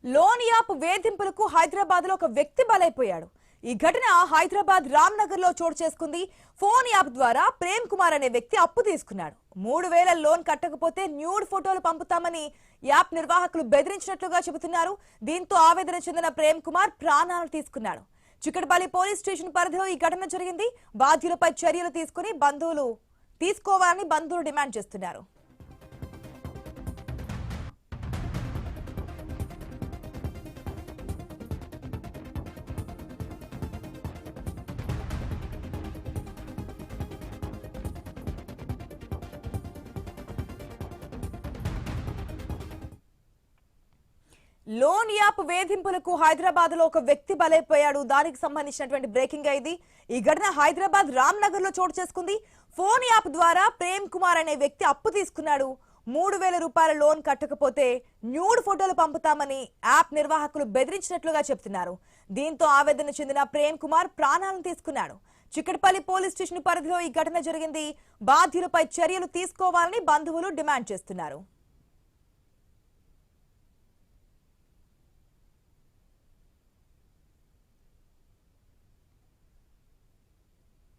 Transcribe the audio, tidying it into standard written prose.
Loan app వేధింపులకు హైదరాబాద్ లో ఒక వ్యక్తి బలైపోయాడు. ఈ ఘటన హైదరాబాద్ రామ్నగర్ లో చోటు చేసుకుంది. ఫోన్ యాప్ ద్వారా ప్రేమ్ కుమార్ అనే వ్యక్తి అప్పు తీసుకున్నాడు. 3000 లోన్ కట్టకపోతే న్యూడ్ ఫోటోలు పంపుతామని యాప్ నిర్వాహకులు బెదిరించినట్లుగా చెబుతున్నారు. దీంతో ఆవేదన చెందిన ప్రేమ్ కుమార్ ప్రాణాలు తీసుకున్నాడు. చిక్కడపల్లి పోలీస్ స్టేషన్ పరిధిలో ఈ ఘటన జరిగింది. బాధ్యులపై చర్యలు తీసుకోవాలని బంధువులు డిమాండ్ చేస్తున్నారు. లోన్ యాప్ వేధింపులకు హైదరాబాద్ లో ఒక వ్యక్తి బలైపోయాడు. దానికి సంబంధించినటువంటి బ్రేకింగ్ ఇది. ఈ ఘటన హైదరాబాద్ రామ్నగర్ లో చోటు చేసుకుంది. ఫోన్ యాప్ ద్వారా ప్రేమ్ కుమార్ అనే వ్యక్తి అప్పు తీసుకున్నాడు. 3000 రూపాయల లోన్ కట్టకపోతే న్యూడ్ ఫోటోలు పంపుతామని యాప్ నిర్వాహకులు బెదిరించినట్లుగా చెప్తున్నారు. దీంతో ఆవేదన చెందిన ప్రేమ్ కుమార్ ప్రాణాలను తీసుకున్నాడు. చిక్కడపల్లి పోలీస్ స్టేషన్ పరిధిలో ఈ ఘటన జరిగింది. బాధ్యులపై చర్యలు తీసుకోవాలని బంధువులు డిమాండ్ చేస్తున్నారు.